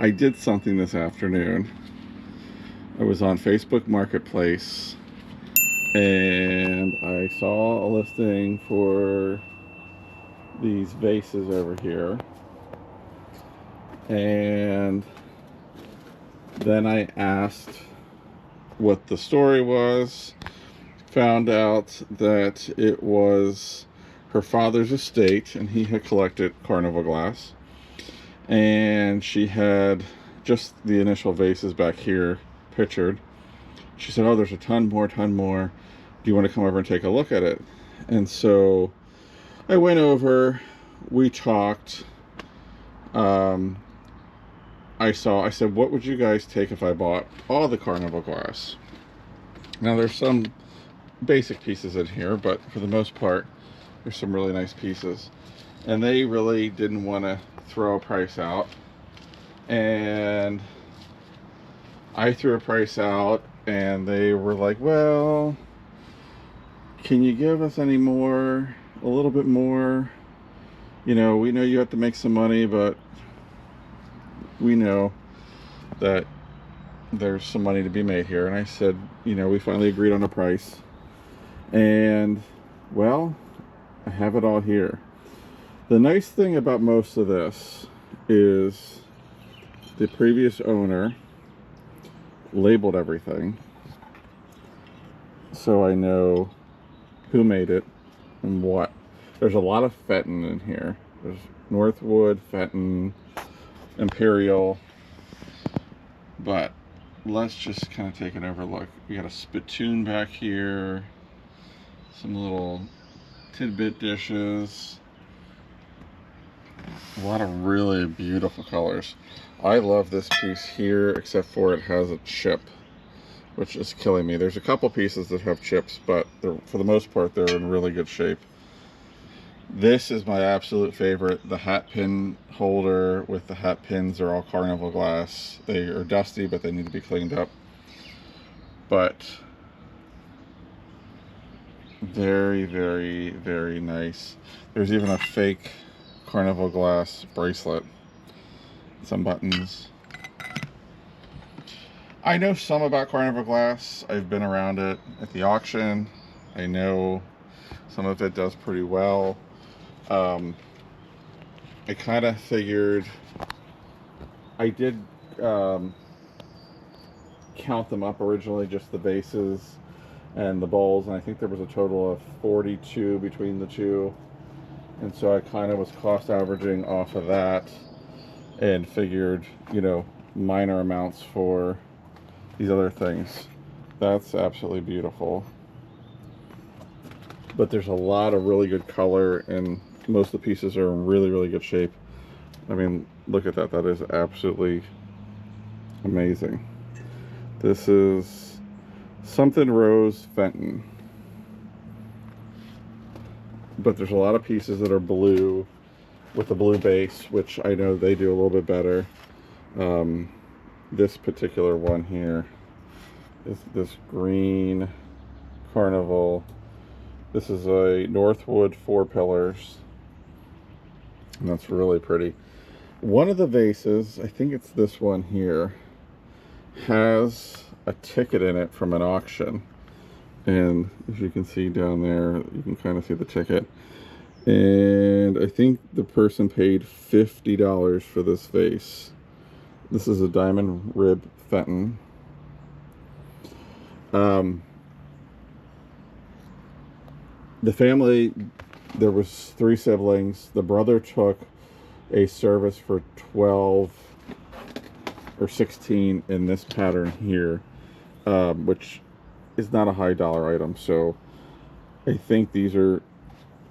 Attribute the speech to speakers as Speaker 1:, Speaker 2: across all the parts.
Speaker 1: I did something this afternoon. I was on Facebook Marketplace and I saw a listing for these vases over here. And then I asked what the story was. Found out that it was her father's estate and he had collected Carnival glass. And she had just the initial vases back here pictured. She said, oh, there's a ton more. Do you want to come over and take a look at it? And so I went over, we talked. I said, what would you guys take if I bought all the Carnival glass? Now there's some basic pieces in here, but for the most part, there's some really nice pieces. And they really didn't want to throw a price out. And I threw a price out and they were like, well, can you give us any more, a little bit more? You know, we know you have to make some money, but we know that there's some money to be made here. And I said, you know, we finally agreed on a price. And, well, I have it all here. The nice thing about most of this is the previous owner labeled everything, so I know who made it and what. There's a lot of Fenton in here. There's Northwood, Fenton, Imperial, but let's just kind of take an overlook. We got a spittoon back here, some little tidbit dishes, a lot of really beautiful colors. I love this piece here, except for it has a chip, which is killing me. There's a couple pieces that have chips, but for the most part, they're in really good shape. This is my absolute favorite. The hat pin holder with the hat pins are all Carnival glass. They are dusty, but they need to be cleaned up. But very, very, very nice. There's even a fake Carnival glass bracelet. Some buttons. I know some about Carnival glass. I've been around it at the auction. I know some of it does pretty well. I kind of figured, I did count them up originally, just the vases and the bowls, and I think there was a total of 42 between the two. And so I kind of was cost averaging off of that and figured, you know, minor amounts for these other things. That's absolutely beautiful. But there's a lot of really good color, and most of the pieces are in really, really good shape. I mean, look at that. That is absolutely amazing. This is something Rose Fenton. But there's a lot of pieces that are blue with a blue base, which I know they do a little bit better. This particular one here is this green Carnival. This is a Northwood 4 pillars, and that's really pretty. One of the vases, I think it's this one here, has a ticket in it from an auction. And as you can see down there, you can kind of see the ticket. And I think the person paid $50 for this vase. This is a diamond rib Fenton. The family, there was 3 siblings. The brother took a service for 12 or 16 in this pattern here, which is not a high dollar item. So I think these are,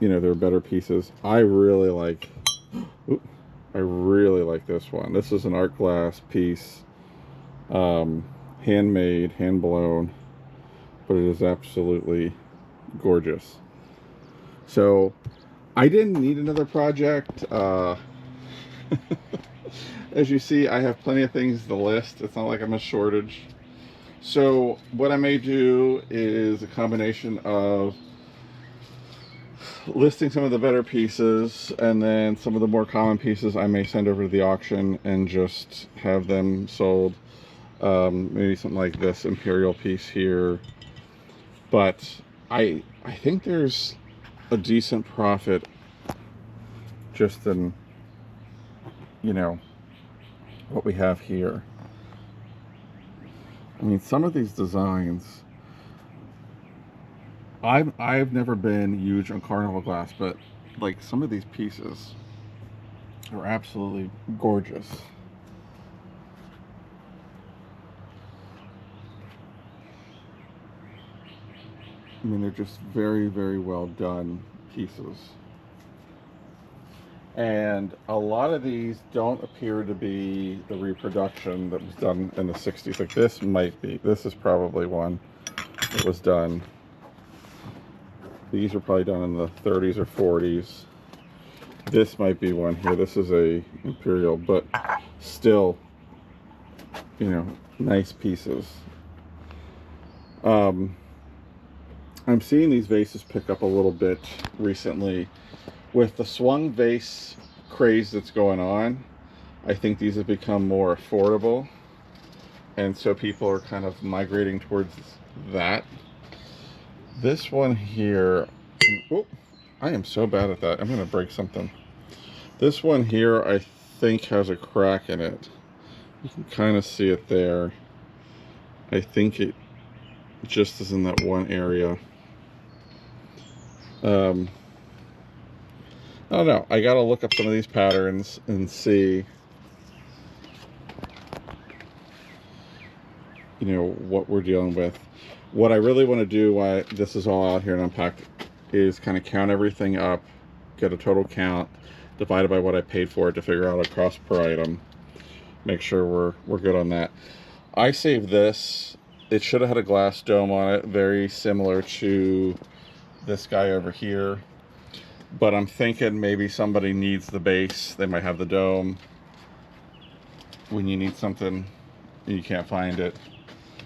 Speaker 1: you know, they're better pieces. I really like this one. This is an art glass piece, handmade, hand blown, but it is absolutely gorgeous. So I didn't need another project. As you see, I have plenty of things to list. It's not like I'm a shortage. So what I may do is a combination of listing some of the better pieces, and then some of the more common pieces I may send over to the auction and just have them sold. Maybe something like this imperial piece here. But I think there's a decent profit just in, you know, what we have here. I mean, some of these designs, I've never been huge on Carnival glass, but like some of these pieces are absolutely gorgeous. I mean, they're just very, very well done pieces. And a lot of these don't appear to be the reproduction that was done in the 60s. Like this might be. This is probably one that was done. These were probably done in the 30s or 40s. This might be one here. This is a imperial, but still, you know, nice pieces. I'm seeing these vases pick up a little bit recently. With the swung vase craze that's going on, I think these have become more affordable, and so people are kind of migrating towards that. This one here, oh, I am so bad at that. I'm gonna break something. This one here I think has a crack in it. You can kind of see it there. I think it just is in that one area. I don't know. I gotta look up some of these patterns and see, you know, what we're dealing with. What I really want to do while this is all out here and unpacked is kind of count everything up, get a total count, divided by what I paid for it to figure out a cost per item. Make sure we're good on that. I saved this. It should have had a glass dome on it, very similar to this guy over here. But I'm thinking maybe somebody needs the base. They might have the dome. When you need something and you can't find it,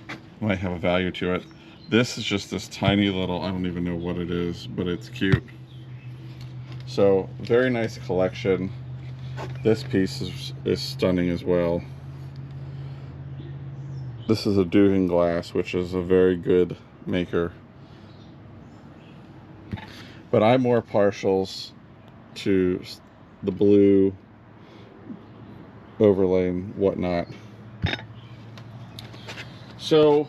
Speaker 1: it might have a value to it. This is just this tiny little, I don't even know what it is, but it's cute. So, very nice collection. This piece is stunning as well. This is a Dugan glass, which is a very good maker. But I'm more partials to the blue overlay and whatnot. So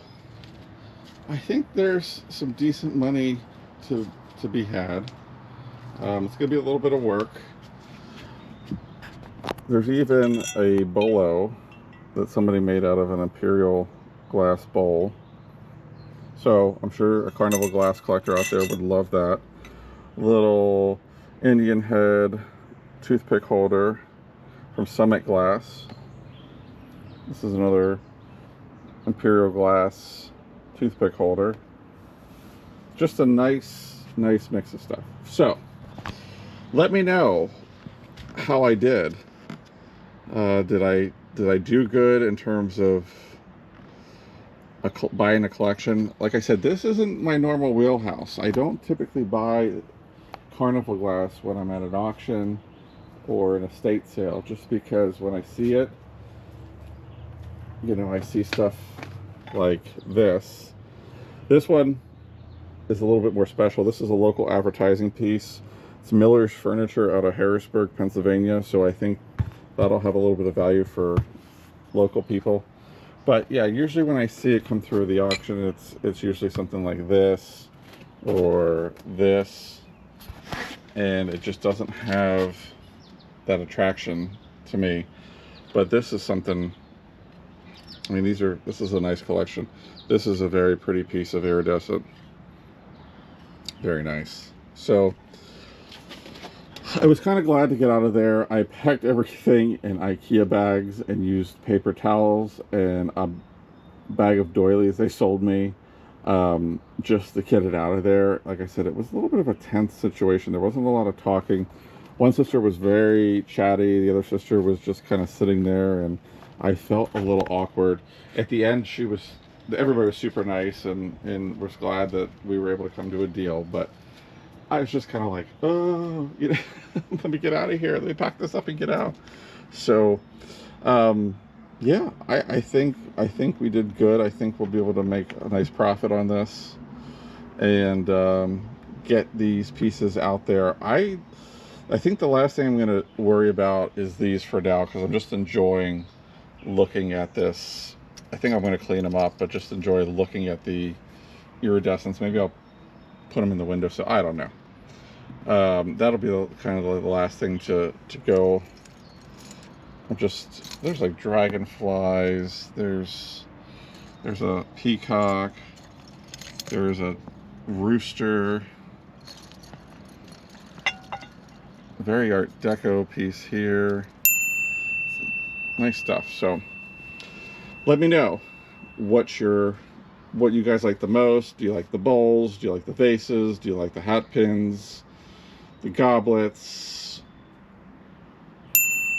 Speaker 1: I think there's some decent money to be had. It's gonna be a little bit of work. There's even a bolo that somebody made out of an imperial glass bowl. So I'm sure a Carnival glass collector out there would love that. Little Indian head toothpick holder from Summit Glass. This is another imperial glass toothpick holder. Just a nice mix of stuff. So let me know how I did. Did I do good in terms of buying a collection? Like I said, this isn't my normal wheelhouse. I don't typically buy Carnival glass when I'm at an auction or an estate sale, just because when I see it, you know, I see stuff like this. This one is a little bit more special. This is a local advertising piece. It's Miller's Furniture out of Harrisburg, Pennsylvania, so I think that'll have a little bit of value for local people. But yeah, usually when I see it come through the auction, it's usually something like this or this, and it just doesn't have that attraction to me. But this is something, I mean, this is a nice collection. This is a very pretty piece of iridescent. Very nice. So I was kind of glad to get out of there. I packed everything in IKEA bags and used paper towels and a bag of doilies they sold me, just to get it out of there. Like I said, it was a little bit of a tense situation. There wasn't a lot of talking. One sister was very chatty. The other sister was just kind of sitting there, and I felt a little awkward. At the end, everybody was super nice and was glad that we were able to come to a deal. But I was just kind of like, oh, you know, let me get out of here. Let me pack this up and get out. So, yeah, I think we did good. I think we'll be able to make a nice profit on this and get these pieces out there. I think the last thing I'm going to worry about is these for now, because I'm just enjoying looking at this. I think I'm going to clean them up, but just enjoy looking at the iridescents. Maybe I'll put them in the window, so I don't know. That'll be kind of the last thing to go. There's like dragonflies, there's a peacock, there's a rooster, very art deco piece here. Nice stuff. So let me know what you guys like the most. Do you like the bowls? Do you like the vases? Do you like the hat pins, the goblets?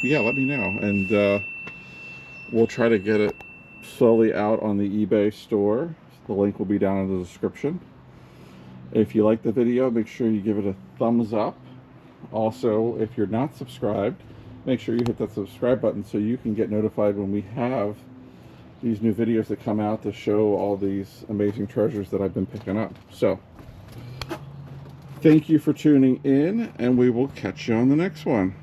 Speaker 1: Yeah, let me know, and we'll try to get it slowly out on the eBay store. The link will be down in the description. If you like the video, make sure you give it a thumbs up. Also, if you're not subscribed, make sure you hit that subscribe button so you can get notified when we have these new videos that come out to show all these amazing treasures that I've been picking up. So, thank you for tuning in, and we will catch you on the next one.